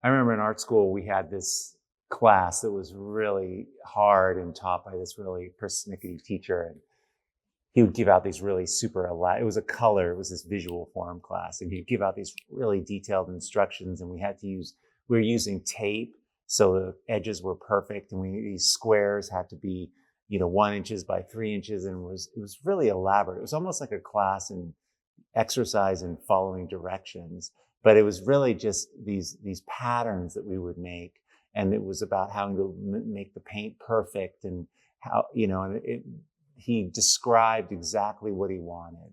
I remember in art school, we had this class that was really hard and taught by this really persnickety teacher. And he would give out these really it was a color, it was this visual form class. And he'd give out these really detailed instructions. And we were using tape. So the edges were perfect. And these squares had to be, 1 inches by 3 inches. And it was really elaborate. It was almost like a class in exercise in following directions. But it was really just these patterns that we would make. And it was about how to make the paint perfect and how, he described exactly what he wanted.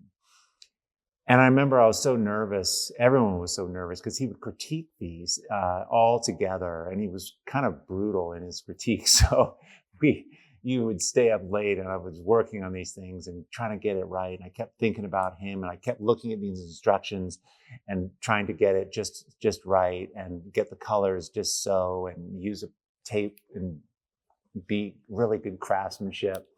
And I remember I was so nervous. Everyone was so nervous because he would critique these all together. And he was kind of brutal in his critique. So you would stay up late and I was working on these things and trying to get it right. And I kept thinking about him and I kept looking at these instructions and trying to get it just right and get the colors just so and use a tape and be really good craftsmanship.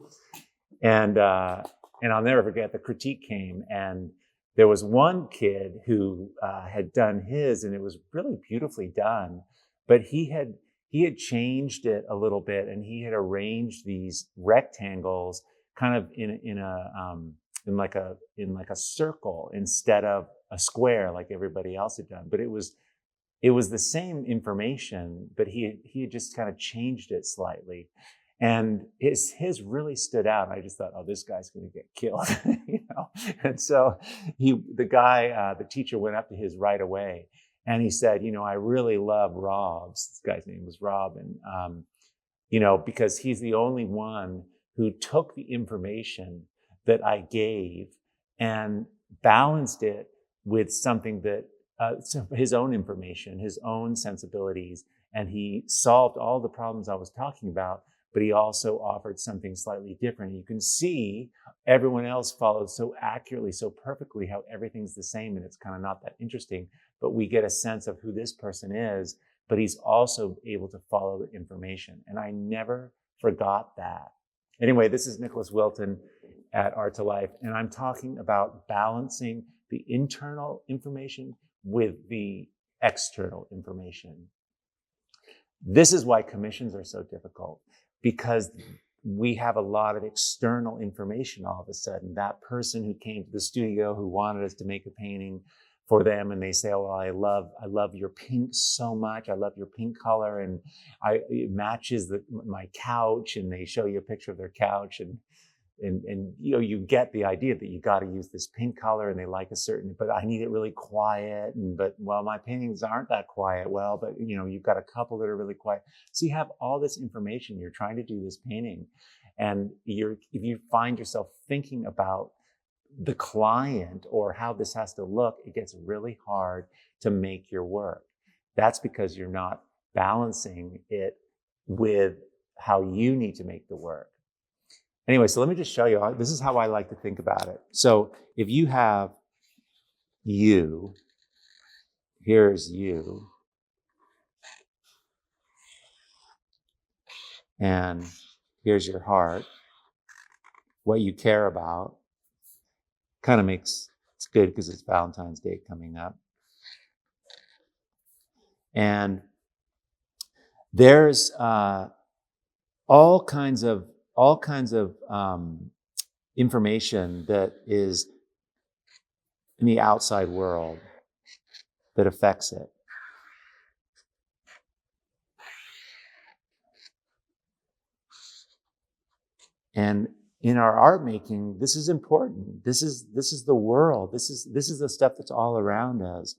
And I'll never forget the critique came and there was one kid who had done his and it was really beautifully done, but he had changed it a little bit and he had arranged these rectangles kind of in like a circle instead of a square like everybody else had done. But it was the same information, but he had just kind of changed it slightly. And his really stood out. I just thought, oh, this guy's going to get killed, And so the teacher went up to his right away, and he said, I really love Rob's. This guy's name was Rob, and because he's the only one who took the information that I gave and balanced it with something that his own information, his own sensibilities, and he solved all the problems I was talking about. But he also offered something slightly different. You can see everyone else followed so accurately, so perfectly how everything's the same and it's kind of not that interesting, but we get a sense of who this person is, but he's also able to follow the information. And I never forgot that. Anyway, this is Nicholas Wilton at Art to Life, and I'm talking about balancing the internal information with the external information. This is why commissions are so difficult. Because we have a lot of external information all of a sudden. That person who came to the studio who wanted us to make a painting for them, and they say, "Oh, I love your pink so much. I love your pink color, and it matches my couch." And they show you a picture of their couch, and you get the idea that you got to use this pink color, and they like a certain, but I need it really quiet. Well, my paintings aren't that quiet. Well, but you've got a couple that are really quiet. So you have all this information. You're trying to do this painting, and if you find yourself thinking about the client or how this has to look, it gets really hard to make your work. That's because you're not balancing it with how you need to make the work. Anyway, so let me just show you. This is how I like to think about it. So if you have you, here's you, and here's your heart, what you care about. Kind of it's good because it's Valentine's Day coming up. And there's all kinds of information that is in the outside world that affects it. And in our art making, this is important. This is the world. This is the stuff that's all around us.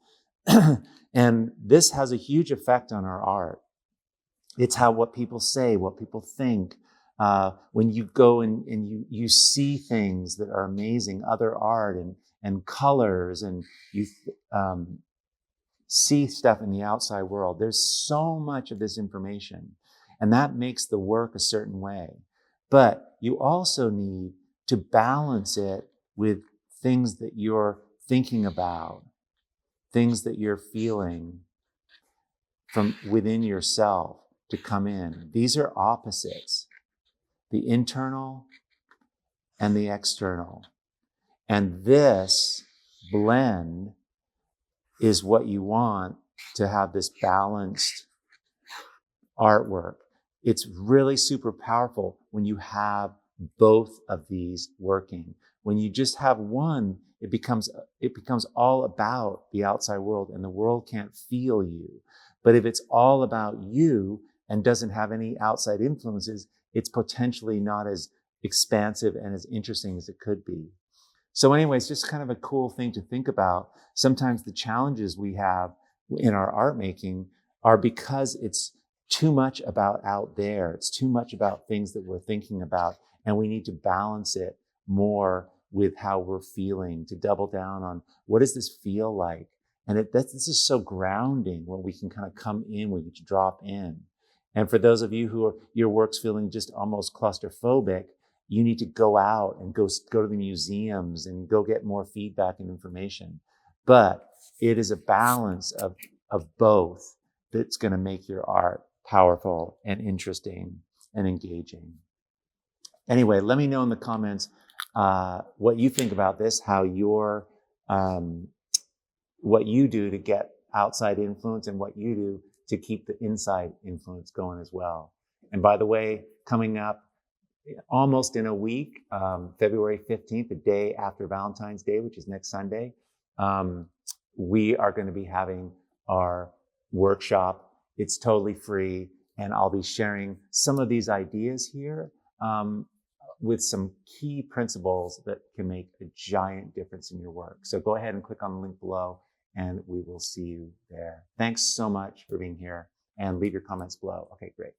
And this has a huge effect on our art. It's what people say, what people think. When you go and you see things that are amazing, other art and colors, and you see stuff in the outside world, there's so much of this information, and that makes the work a certain way. But you also need to balance it with things that you're thinking about, things that you're feeling from within yourself to come in. These are opposites, the internal and the external. And this blend is what you want to have this balanced artwork. It's really super powerful when you have both of these working. When you just have one, it becomes all about the outside world, and the world can't feel you. But if it's all about you and doesn't have any outside influences, it's potentially not as expansive and as interesting as it could be. So anyways, just kind of a cool thing to think about. Sometimes the challenges we have in our art making are because it's too much about out there. It's too much about things that we're thinking about, and we need to balance it more with how we're feeling, to double down on what does this feel like? And this is so grounding when we can kind of come in, we can drop in. And for those of you who are, your work's feeling just almost claustrophobic, you need to go out and go to the museums and go get more feedback and information. But it is a balance of both that's going to make your art powerful and interesting and engaging. Anyway, let me know in the comments what you think about this, how what you do to get outside influence and what you do to keep the inside influence going as well. And by the way, coming up almost in a week, February 15th, the day after Valentine's Day, which is next Sunday, we are going to be having our workshop. It's totally free, and I'll be sharing some of these ideas here with some key principles that can make a giant difference in your work. So go ahead and click on the link below, and we will see you there. Thanks so much for being here, and leave your comments below. Okay, great.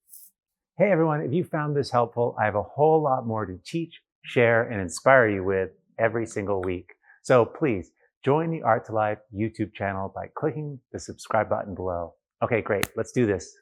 Hey everyone, if you found this helpful, I have a whole lot more to teach, share, and inspire you with every single week. So please join the Art to Life YouTube channel by clicking the subscribe button below. Okay, great. Let's do this.